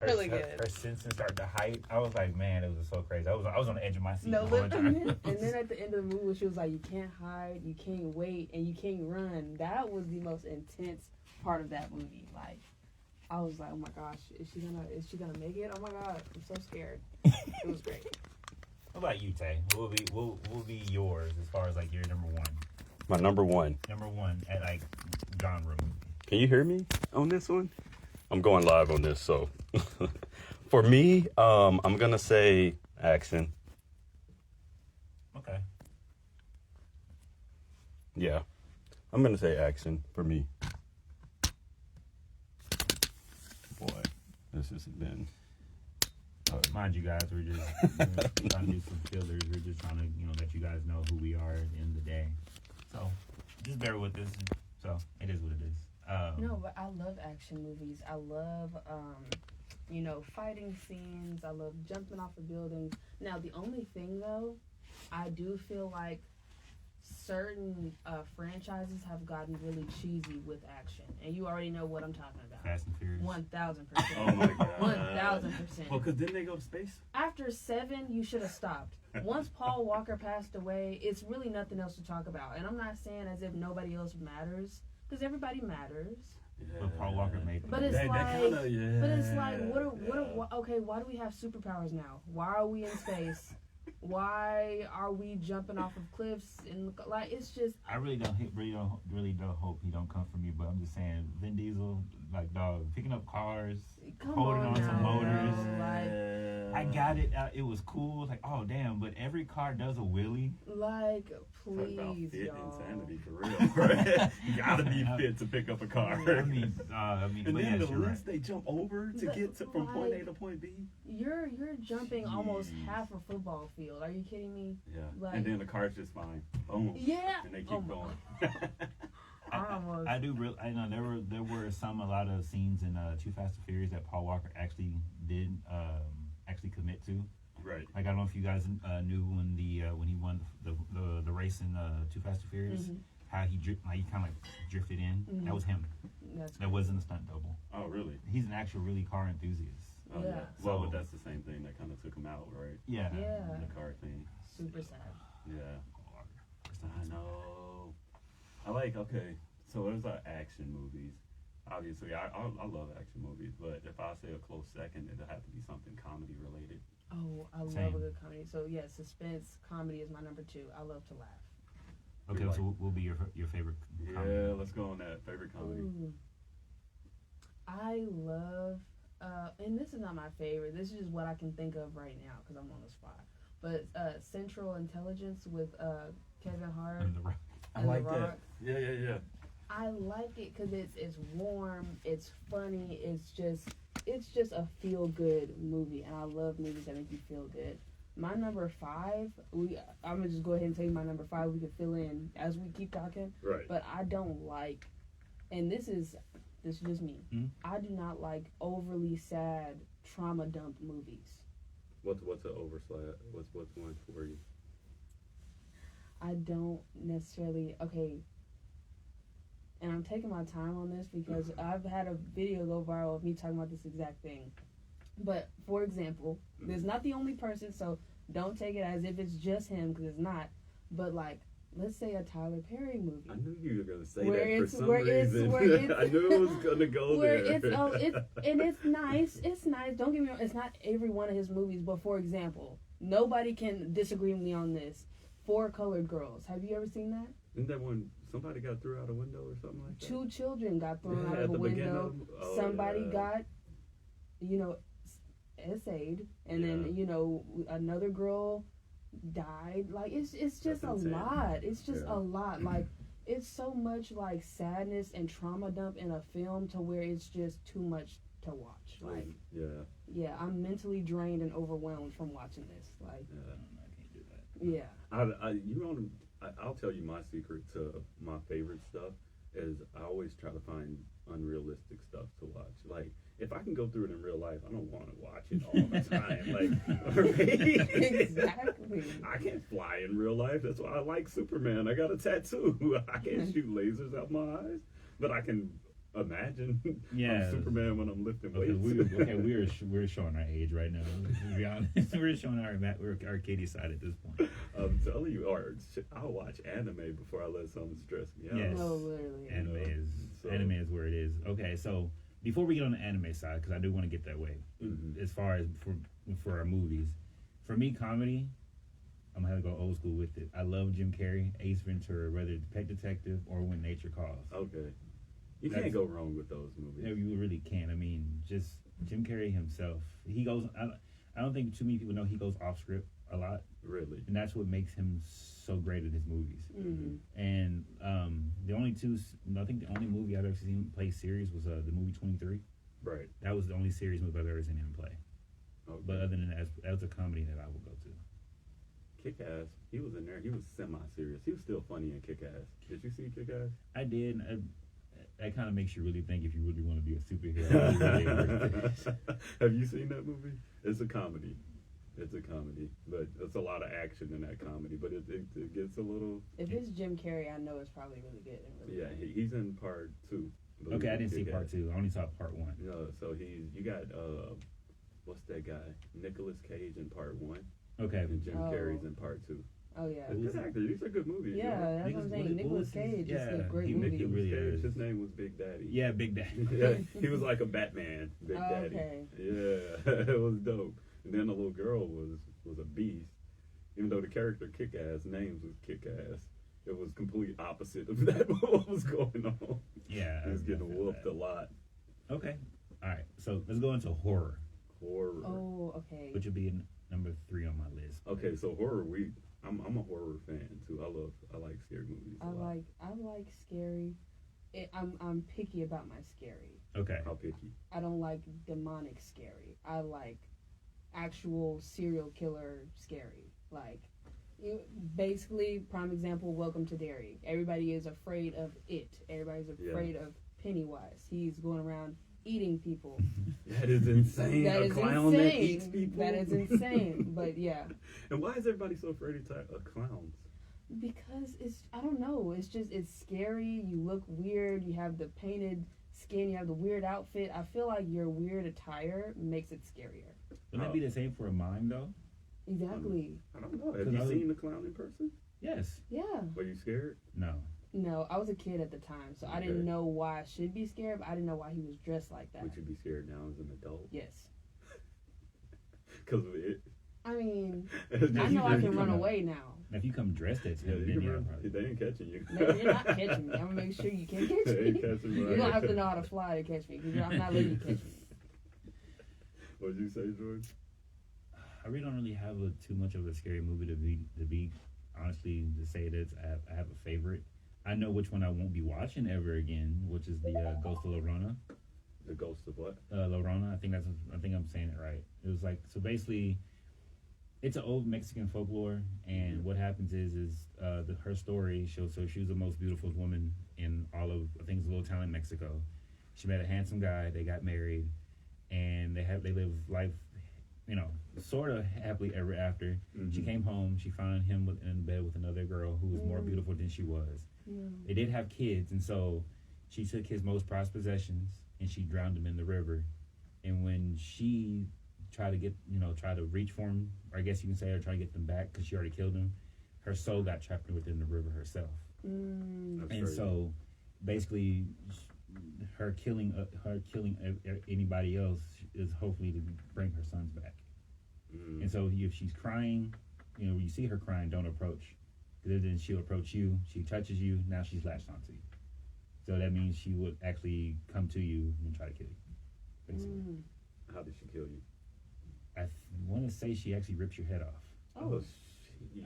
Really good. Her sentence started to hype. I was like, man, it was so crazy. I was on the edge of my seat No, the whole but, time. and then at the end of the movie, she was like, "You can't hide, you can't wait, and you can't run." That was the most intense part of that movie. Like, I was like, "Oh my gosh, is she gonna make it? Oh my god, I'm so scared." It was great. What about you, Tay? What will be yours as far as like your number one? My number one. Number one at like genre movie. Can you hear me on this one? I'm going live on this, so for me, I'm gonna say action. Okay. Yeah, I'm gonna say action for me. Boy, this has been. Mind you guys, we're just trying to do some fillers. We're just trying to, let you guys know who we are at the end of the day. So just bear with us. So it is what it is. No, but I love action movies. I love, fighting scenes. I love jumping off of buildings. Now, the only thing, though, I do feel like certain franchises have gotten really cheesy with action. And you already know what I'm talking about. Fast and Furious. 1,000%. Oh, my God. 1,000%. Well, because didn't they go to space? After 7, you should have stopped. Once Paul Walker passed away, it's really nothing else to talk about. And I'm not saying as if nobody else matters, because everybody matters. Yeah. But Paul Walker made them. But it's yeah. okay, why do we have superpowers now? Why are we in space? Why are we jumping off of cliffs? And like, it's just. I really don't hope he don't come for me. But I'm just saying, Vin Diesel, like dog, picking up cars, holding on to motors. I got it. It was cool. Like, oh damn! But every car does a wheelie. Like, Talk about please, fit y'all. insanity for real, right? You gotta be fit to pick up a car. I mean, and but then yes, the you're list right. they jump over to get from point A to point B. You're jumping almost Jeez. half a football field. Are you kidding me? Yeah, Like- and then the car's just fine. Boom. Yeah. And they keep Oh, going. I do real. I know there were a lot of scenes in Too Fast and Furious that Paul Walker actually did actually commit to. Right. Like, I don't know if you guys knew when he won the race in Too Fast and Furious, how he kind of drifted in. Mhm. That was him. That's That wasn't a stunt double. Oh, really? He's an actual really car enthusiast. Oh, Yeah. Well, So- but that's the same thing that kind of took him out, right? Yeah. Yeah. The car thing. super sad. Yeah. Paul Walker. I know. I like, okay, so there's action movies. Obviously, I love action movies, but if I say a close second, it'll have to be something comedy related. Oh, I love Same. a good comedy. So yeah, suspense comedy is my number 2. I love to laugh. Okay, Like- so what will be your favorite comedy? Yeah, let's go on that. Favorite comedy. Ooh. I love, and this is not my favorite. This is just what I can think of right now because I'm on the spot. But Central Intelligence with Kevin Hart. And The Rock. I and like The that. Rock. Yeah. I like it because it's warm, it's funny, it's just a feel good movie, and I love movies that make you feel good. My number 5, I'm gonna just go ahead and tell you my number 5. We can fill in as we keep talking. Right. But I don't like, and this is just me. Hmm? I do not like overly sad trauma dump movies. What's an overslap? What's one for you? I don't necessarily and I'm taking my time on this because I've had a video go viral of me talking about this exact thing. But for example, there's not the only person, so don't take it as if it's just him because it's not. But like, let's say a Tyler Perry movie. I knew you were gonna say Where that for it's- some where it's- reason. where it's- I knew it was gonna go Where there. it's nice. It's nice. Don't get me wrong. It's not every one of his movies, but for example, nobody can disagree with me on this. 4 Colored Girls. Have you ever seen that? Isn't that when somebody got thrown out a window or something like that? 2 children got thrown out at of a the beginning window. of- oh, Somebody yeah. got, essayed, and then another girl died. Like it's just That's a insane. lot. It's just Yeah. a lot. Like it's so much like sadness and trauma dump in a film to where it's just too much to watch. Like Yeah. I'm mentally drained and overwhelmed from watching this. Like Yeah. I can't do that. yeah. I'll tell you my secret to my favorite stuff is I always try to find unrealistic stuff to watch. Like if I can go through it in real life, I don't want to watch it all the time. Exactly. I can't fly in real life. That's why I like Superman. I got a tattoo. I can't shoot lasers out my eyes, but I can imagine Yeah. I'm Superman when I'm lifting Okay, weights. we're showing our age right now. To be honest, we're showing our Katie side at this point. I'm telling you, I'll watch anime before I let something stress me out. Yes. No, literally. Anime is where it is. Okay, so before we get on the anime side, because I do want to get that way, as far as for our movies, for me, comedy, I'm gonna have to go old school with it. I love Jim Carrey, Ace Ventura, whether it's Pet Detective or When Nature Calls. Okay. You can't go wrong with those movies. No, you really can't. I mean, just Jim Carrey himself. He goes. I don't think too many people know he goes off script a lot. Really. And that's what makes him so great in his movies. Mm-hmm. And the only I think the only movie I've ever seen him play serious was the movie 23. Right. That was the only serious movie I've ever seen him play. Okay. But other than that, as a comedy that I will go to. Kick-Ass, he was in there. He was semi-serious. He was still funny in Kick-Ass. Did you see Kick-Ass? I did. That kind of makes you really think if you really want to be a superhero. Have you seen that movie? It's a comedy. But it's a lot of action in that comedy. But it gets a little. If it's Jim Carrey, I know it's probably really good. And really Yeah, he's in part 2. Okay, I didn't see part 2. I only saw part 1. No, so you got what's that guy? Nicolas Cage in part 1. Okay. And Jim Carrey's in part 2. Oh yeah. Good actors. These are good movies. Yeah, that's what I'm saying. Nicolas Cage is a great movie. He really is. His name was Big Daddy. Yeah, Big Daddy. Yeah, he was like a Batman, Big Daddy. Okay. Yeah, it was dope. And then the little girl was a beast. Even though the character Kick-Ass names was Kick-Ass, it was complete opposite of that. What was going on? Yeah, he was getting whooped a lot. Okay, all right. So let's go into horror. Horror. Oh, okay. Which would be number 3 on my list. Okay, so horror. I'm a horror fan too. I like scary movies. I like scary. I'm picky about my scary. Okay. How picky? I don't like demonic scary. I like actual serial killer scary. Like, basically, prime example, Welcome to Derry. Everybody is afraid of it. Everybody's afraid of Pennywise. He's going around eating people. That is insane. That is clown insane. that eats people. That is insane. But yeah. And why is everybody so afraid of clowns? Because I don't know. It's scary. You look weird. You have the painted skin. You have the weird outfit. I feel like your weird attire makes it scarier. Wouldn't that be the same for a mime though? Exactly. I don't know. Have you seen the clown in person? Yes. Yeah. Were you scared? No, I was a kid at the time, so I didn't know why I should be scared, but I didn't know why he was dressed like that. Would you be scared now as an adult? Yes. Because of it? I mean, Now I know I can run away now. If you come dressed as him, Yeah, then you can probably. they ain't catching you. No, you're not catching me. I'm gonna make sure you can't catch They ain't me. catching me. You're gonna have to know how to fly to catch me, because I'm not letting you catch me. What'd you say, George? I really don't really have too much of a scary movie to be honestly to say that I have a favorite. I know which one I won't be watching ever again, which is the Ghost of La Llorona. The Ghost of what? La Llorona. I think I'm saying it right. It was like, so basically, it's an old Mexican folklore, and what happens is her story shows. So she was the most beautiful woman in all of, I think it's a little town in Mexico. She met a handsome guy. They got married, and they live life, sort of happily ever after. Mm-hmm. She came home. She found him in bed with another girl who was more beautiful than she was. They did have kids, and so she took his most prized possessions and she drowned him in the river. And when she tried to try to reach for him, or I guess you can say, or try to get them back because she already killed him, her soul got trapped within the river herself. And so basically, her killing anybody else is hopefully to bring her sons back. And so if she's crying, when you see her crying, don't approach. Because then she'll approach you. She touches you. Now she's latched onto you. So that means she would actually come to you and try to kill you. Basically. How did she kill you? I want to say she actually rips your head off. Oh,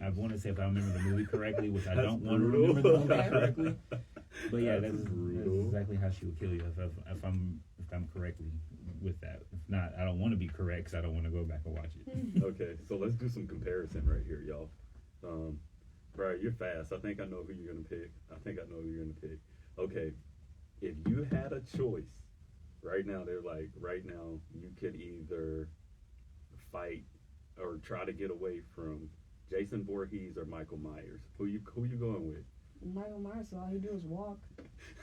I want to say, if I remember the movie correctly, which I don't want to brutal. remember the movie correctly. But yeah, that's brutal. exactly how she would kill you if I'm correctly with that. If not, I don't want to be correct because I don't want to go back and watch it. Okay, so let's do some comparison right here, y'all. Brian, you're fast. I think I know who you're gonna pick. Okay, if you had a choice right now, you could either fight or try to get away from Jason Voorhees or Michael Myers. Who you going with? Michael Myers, so all he do is walk.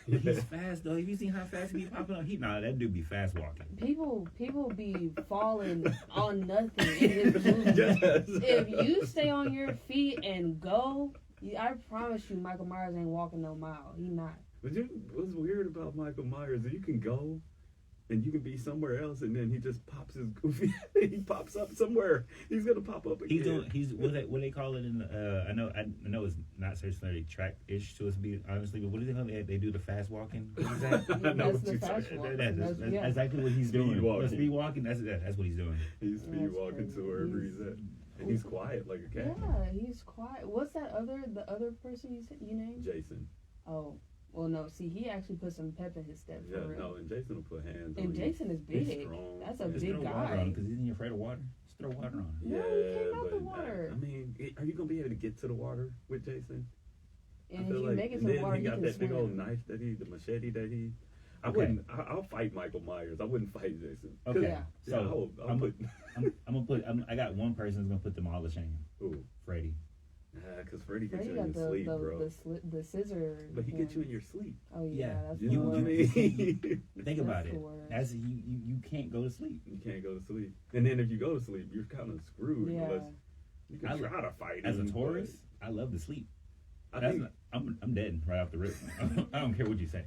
He's fast though. Have you seen how fast he be popping up? That dude be fast walking. People be falling on nothing in this movie. Yes. If you stay on your feet and go, I promise you, Michael Myers ain't walking no mile. He not. But what's weird about Michael Myers is you can go and you can be somewhere else, and then he just pops his goofy. He pops up somewhere. He's gonna pop up again. He's what they call it in the. I know it's not necessarily track-ish to us, be honestly, but what do they call it? They do the fast walking. What is that? That's the fast walking. That's exactly what he's doing. Speed walking. That's what he's doing. He's speed walking to wherever he's at, and he's quiet like a cat. Yeah, he's quiet. What's the other person you named? Jason. Oh. Well, no. See, he actually put some pep in his step. Yeah, no, and Jason will put hands on and you. Jason is big. He's strong. That's a Just big throw guy. water on him because isn't he afraid of water? Just throw water on him. Yeah, No, he came out the but water. I mean, are you gonna be able to get to the water with Jason? And if you make it to the water, he you got can that swim. big old knife the machete that he. I'll fight Michael Myers. I wouldn't fight Jason. Okay, Yeah. so I got one person who's gonna put them all to shame. Ooh, Freddy. because Freddy gets Freddy you in got your sleep, bro. the scissor. But he gets you in your sleep. Oh yeah, that's You the know what I worst. mean? Think about That's it. the worst. As you can't go to sleep. You can't go to sleep, and then if you go to sleep, you're kind of screwed. Yeah. Unless you can try to fight As a him, tourist, I love to sleep. but I think I'm dead right off the rip. I don't care what you say.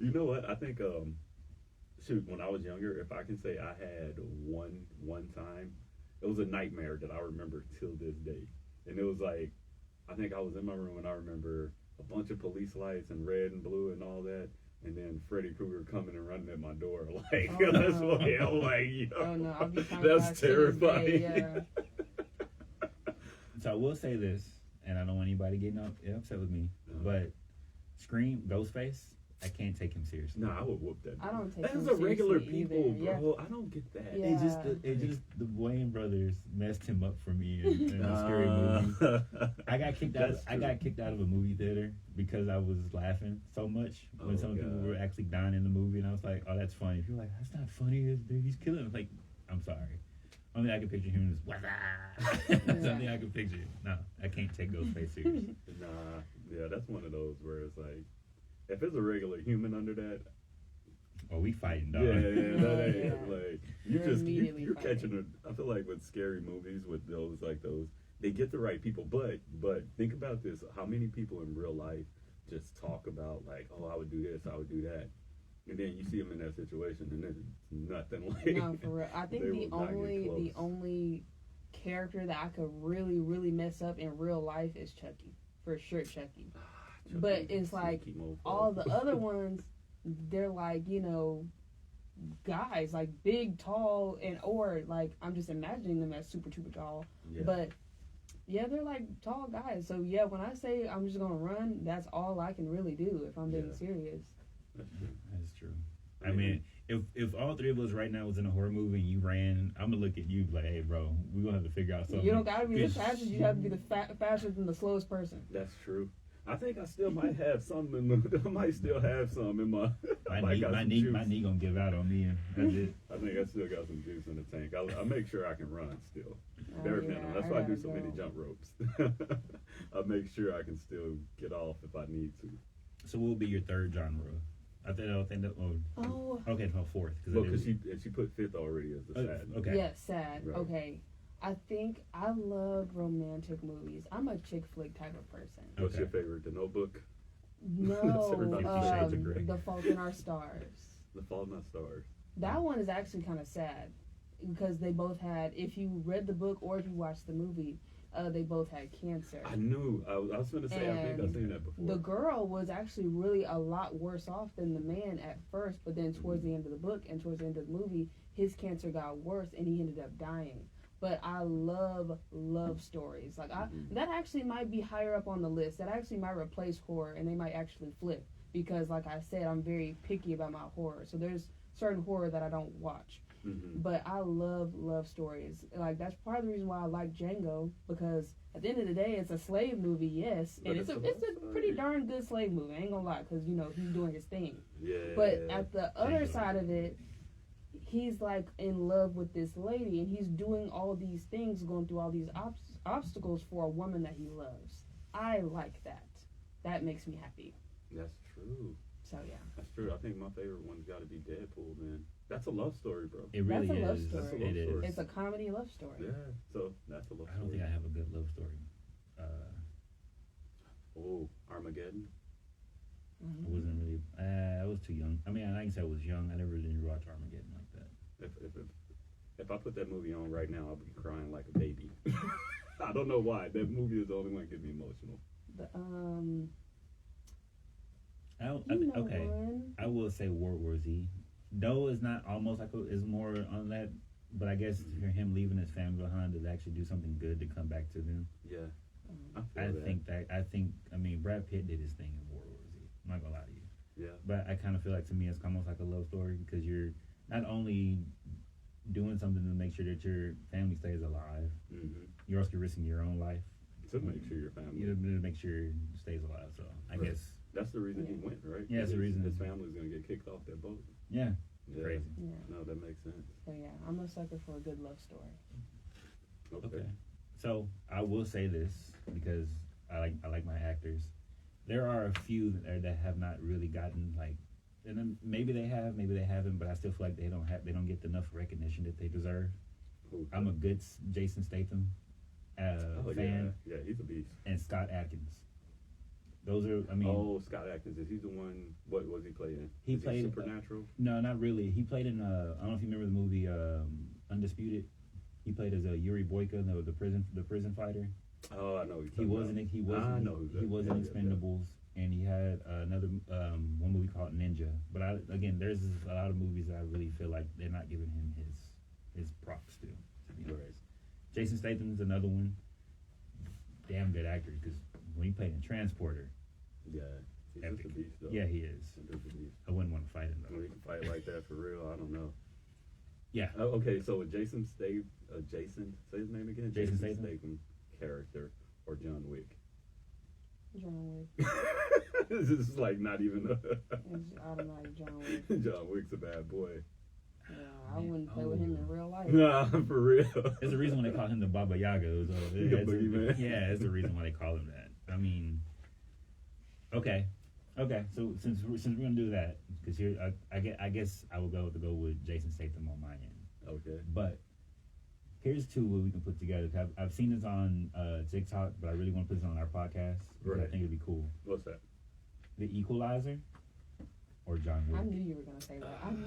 you know what I think. When I was younger, if I can say I had one time, it was a nightmare that I remember till this day, and it was like. I think I was in my room and I remember a bunch of police lights and red and blue and all that, and then Freddy Krueger coming and running at my door like, Oh, that's no. what I'm like, yo, Oh no, I'll be trying that's to this terrifying. day, yeah. So I will say this, and I don't want anybody getting upset with me, but Scream, Ghostface, I can't take him seriously. Nah, I would whoop that. I don't take Those him are regular seriously people, either, bro. I don't get that. Yeah. It just the Wayne brothers messed him up for me in the scary movie. I got kicked out. I got kicked out of a movie theater because I was laughing so much when some people were actually dying in the movie, and I was like, "Oh, that's funny." People were like, "That's not funny. He's killing him." Like, I'm sorry. Only I can picture him as That's something I can picture. No, I can't take Ghostface serious. Nah, yeah, that's one of those where it's like, if it's a regular human under that, Oh, we fighting, dog. yeah, that ain't Yeah. like You're immediately you're fighting. catching it. I feel like with scary movies, with those they get the right people. But think about this: how many people in real life just talk about like, oh, I would do this, I would do that, and then you see them in that situation, and it's nothing like. No, for real. I think they the will not get close. only character that I could really mess up in real life is Chucky. For sure, Chucky. But Chucky's it's a like sneaky mofo. all the other ones, they're like, guys, like big, tall, or like I'm just imagining them as super tall. Yeah. But yeah, they're like tall guys. So yeah, when I say I'm just gonna run, that's all I can really do if I'm being Yeah. serious. That's true. That's true. I mean, if all three of us right now was in a horror movie and you ran, I'm gonna look at you like, hey, bro, we gonna have to figure out something. You don't gotta be the Bitch. fastest. You have to be the faster than the slowest person. That's true. I think I still might have some in my. I might still have some in my. I might got some juice. My knee gonna give out on me, and that's it. I think I still got some juice in the tank. I make sure I can run still. Oh, Bare yeah, minimum. That's why I do so gotta many go. jump ropes. I make sure I can still get off if I need to. So what will be your third genre? I think that. Oh. Okay, no, fourth. Well, because she put fifth already as the sad. Okay. Yes, sad. Right. Okay. I think I love romantic movies. I'm a chick flick type of person. What's Okay. your favorite? The Notebook, No, everybody. 50 Shades of Grey. The Fault in Our Stars. The Fault in Our Stars. That one is actually kind of sad because they both had. If you read the book or if you watched the movie, they both had cancer. I knew. I was going to say. I think I've seen that before. The girl was actually really a lot worse off than the man at first, but then towards the end of the book and towards the end of the movie, his cancer got worse and he ended up dying. But I love stories. Like that actually might be higher up on the list. That actually might replace horror, and they might actually flip because, like I said, I'm very picky about my horror. So there's certain horror that I don't watch. But I love stories. Like that's part of the reason why I like Django, because at the end of the day, it's a slave movie, yes, and it's a pretty darn good slave movie. I ain't gonna lie, because he's doing his thing. Yeah. But at the other side of it, he's like in love with this lady, and he's doing all these things, going through all these obstacles for a woman that he loves. I like that. that makes me happy. That's true. So yeah. That's true. I think my favorite one's got to be Deadpool, man. That's a love story, bro. It really That's a love is. story. That's a love It story. is. It's a comedy love story. Yeah. So that's a love I don't story. think I have a good love story. Oh, Armageddon. I wasn't really. I was too young. I mean, I can say I was young. I never really watched Armageddon like that. If I put that movie on right now, I'll be crying like a baby. I don't know why. That movie is the only one that gets me emotional. Okay. One. I will say World War Z. Though it's not almost like it's more on that, but I guess for him leaving his family behind to actually do something good to come back to them. Yeah. I mean, Brad Pitt did his thing in World War Z. I'm not gonna lie to you. Yeah. But I kind of feel like to me it's almost like a love story because you're not only doing something to make sure that your family stays alive, you're also risking your own life to make sure your family. To make sure it stays alive. So I guess that's the reason he went, right? Yeah, that's the reason his family's gonna get kicked off that boat. Yeah. Yeah. Crazy. Yeah. No, that makes sense. So yeah, I'm a sucker for a good love story. Okay. So I will say this because I like my actors. There are a few that have not really gotten like, and then maybe they have, maybe they haven't, but I still feel like they don't get enough recognition that they deserve. Ooh. I'm a good Jason Statham fan. Yeah, he's a beast. And Scott Adkins. Those are, I mean. Oh, Scott Adkins, is he the one? What was he playing? He played Supernatural. No, not really. He played in. I don't know if you remember the movie Undisputed. He played as Yuri Boyka, the prison fighter. Oh, I know. He was in Expendables, and he had another one movie called Ninja. But again, there's a lot of movies that I really feel like they're not giving him his props to be honest. Right. Jason Statham's another one. Damn good actor because when he played in Transporter. Yeah, he's epic. just a beast, though. Yeah, he is. I wouldn't want to fight him though. When he can fight like that for real, I don't know. Yeah. Okay, so with Jason, say his name again. Jason Statham character or John Wick. John Wick. This is like not even. It's automatic John Wick. John Wick's a bad boy. Yeah, I wouldn't play with him in real life. Nah, for real. There's a reason why they call him the Baba Yaga. Yeah, that's the reason why they call him that. I mean, okay. So since we're gonna do that, because here I guess I will go with Jason Statham on my end. Okay. But here's two what we can put together. I've seen this on TikTok, but I really want to put this on our podcast. Right. I think it'd be cool. What's that? The Equalizer or John Wick. I knew you were gonna say that. I'm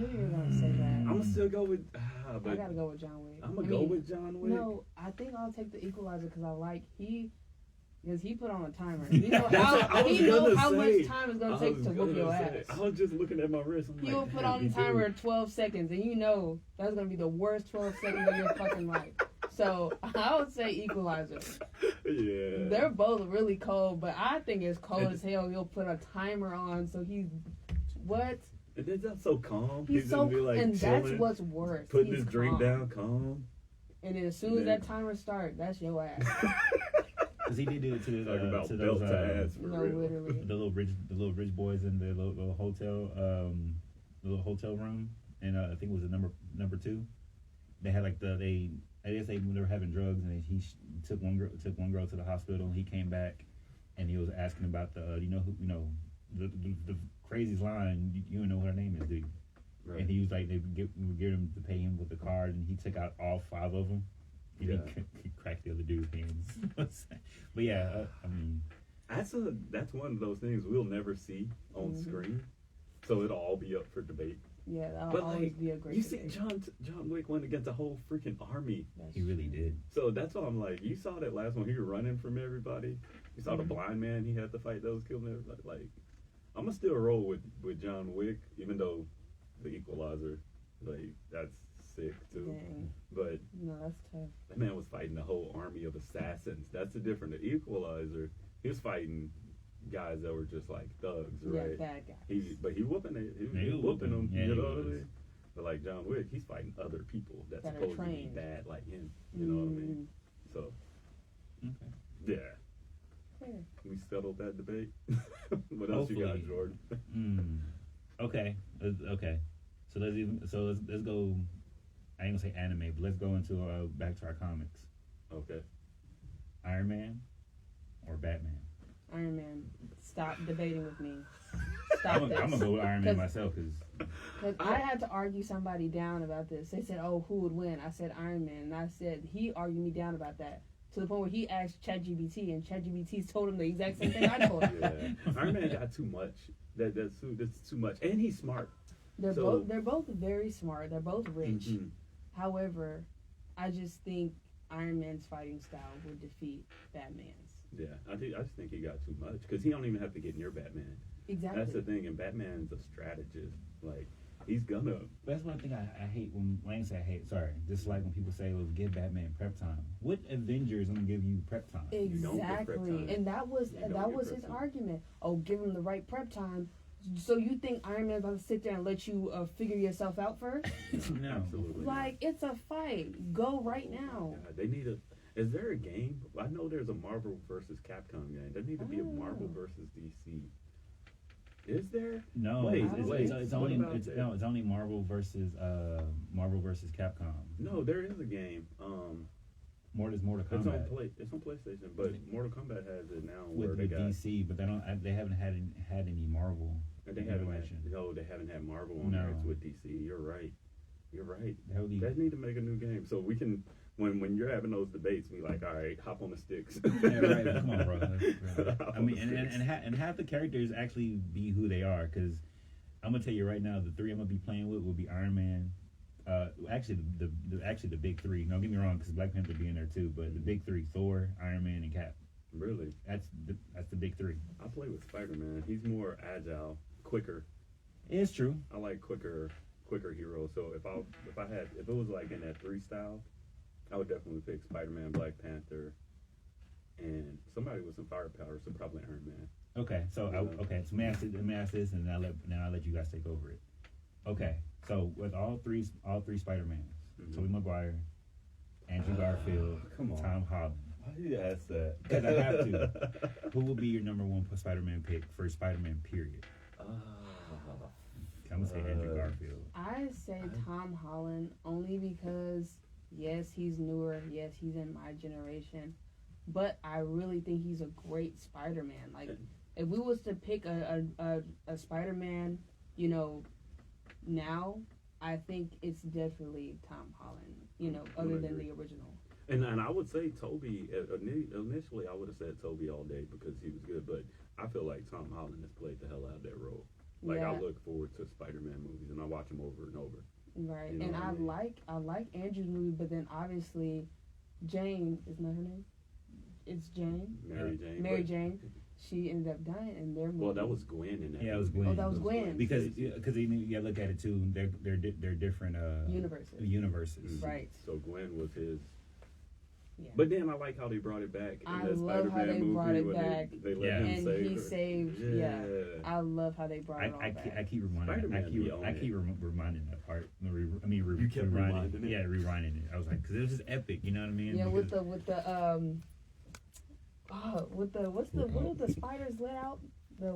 gonna still go with. I gotta go with John Wick. I'm gonna go with John Wick. No, I think I'll take the Equalizer because I like because he put on a timer. You know how much time it's gonna take to whoop your ass. I was just looking at my wrist. He will put on the timer at 12 seconds, and you know that's gonna be the worst 12 seconds of your fucking life. So I would say Equalizer. Yeah. They're both really cold, but I think it's cold as hell. He'll put a timer on, so he's what? And then that's so calm. He's so, be like and chilling, that's what's worse. Putting his drink down, calm. And then as soon as that timer starts, that's your ass. Because he did do it to those literally the little rich boys in the little hotel room, and I think it was the number 2. They had like I guess they were having drugs, and he took one girl to the hospital. He came back, and he was asking about the the craziest line. You don't know what her name is, do you? Right. And he was like, we would get him to pay him with the card, and he took out all 5 of them. And he cracked the other dude's hands. But yeah, I mean, that's one of those things we'll never see on screen, so it'll all be up for debate. Yeah, that'll always be a great debate. See, John Wick went against a whole freaking army. He really did. So that's why I'm like, you saw that last one. He was running from everybody. You saw the blind man. He had to fight those, killing everybody. Like, I'm gonna still roll with John Wick, even though the Equalizer, like, that's sick too. Dang. But no, that's tough. That man was fighting a whole army of assassins. That's the difference. The Equalizer, he was fighting guys that were just like thugs, right? Yeah, bad guys. But he whooping them. Yeah, you know what I mean? But like John Wick, he's fighting other people that's supposed to be bad like him. You know what I mean? So, yeah. Fair. We settled that debate. What else you got, Jordan? Okay. So let's go. I ain't gonna say anime, but let's go into back to our comics. Okay. Iron Man or Batman? Iron Man. Stop debating with me. Stop I'm this. gonna go with Iron Man myself Because I had to argue somebody down about this. They said, "Oh, who would win?" I said Iron Man, and I said he argued me down about that to the point where he asked ChatGPT, and ChatGPT told him the exact same thing I told him. Yeah. Iron Man got too much. That's too much, and he's smart. They're both very smart. They're both rich. Mm-hmm. However, I just think Iron Man's fighting style would defeat Batman's. Yeah, I just think he got too much because he don't even have to get near Batman. Exactly. That's the thing, and Batman's a strategist. Like he's gonna. That's one thing I hate when Wayne said hate. Sorry, just like when people say, "Well, give Batman prep time." What Avenger is gonna give you prep time? Exactly, and that was his argument. Oh, give him the right prep time. So you think Iron Man's about to sit there and let you figure yourself out first? No, absolutely. Like it's a fight. Go right now. God, they need a. Is there a game? I know there's a Marvel versus Capcom game. There need to be a Marvel versus DC. Is there? No, it's only Marvel versus Capcom. No, there is a game. Mortal Kombat. It's on PlayStation, but Mortal Kombat has it now. With DC, but they haven't had any Marvel. They haven't had Marvel on there. It's with DC. You're right. They need to make a new game so we can. When you're having those debates, be like, all right, hop on the sticks. Yeah, right. Come on, bro. I mean, and have the characters actually be who they are. Because I'm gonna tell you right now, the three I'm gonna be playing with will be Iron Man. Actually, the big three. Don't get me wrong, because Black Panther be in there too. But the big three: Thor, Iron Man, and Cap. Really? That's the big three. I play with Spider-Man. He's more agile, quicker. It's true. I like quicker heroes. So if it was like in that 3 style, I would definitely pick Spider-Man, Black Panther, and somebody with some firepower. So probably Iron Man. Okay, so so let me ask this, and then I'll let you guys take over it. Okay, so with all three Spider-Mans, Tobey Maguire, Andrew Garfield, Tom Holland. Why did you ask that? Because I have to. Who will be your number one Spider-Man pick for Spider-Man? Period. I'm gonna say Andrew Garfield. I say Tom Holland only because yes, he's newer. Yes, he's in my generation, but I really think he's a great Spider-Man. Like if we was to pick a Spider-Man, now I think it's definitely Tom Holland. Other than the original. And I would say Toby, initially I would have said Toby all day because he was good, but I feel like Tom Holland has played the hell out of that role. Like, I look forward to Spider-Man movies, and I watch them over and over. Right, and I like Andrew's movie, but then obviously Jane, isn't that her name? It's Jane? Mary Jane. She ended up dying in their movie. Well, that was Gwen in that. Yeah, it was Gwen. Oh, that was Gwen. Because you look at it too, they're different universes. Mm-hmm. Right. So Gwen was his. Yeah. But then I like how they brought it back. In I that love Spider-Man how they movie brought it back. They let him and save he her. saved. Yeah. I love how they brought it all back. I keep reminding. I keep reminding that part. You kept reminding it. Yeah, rewinding it. I was like, because it was just epic. You know what I mean? Yeah, what are the spiders let out? The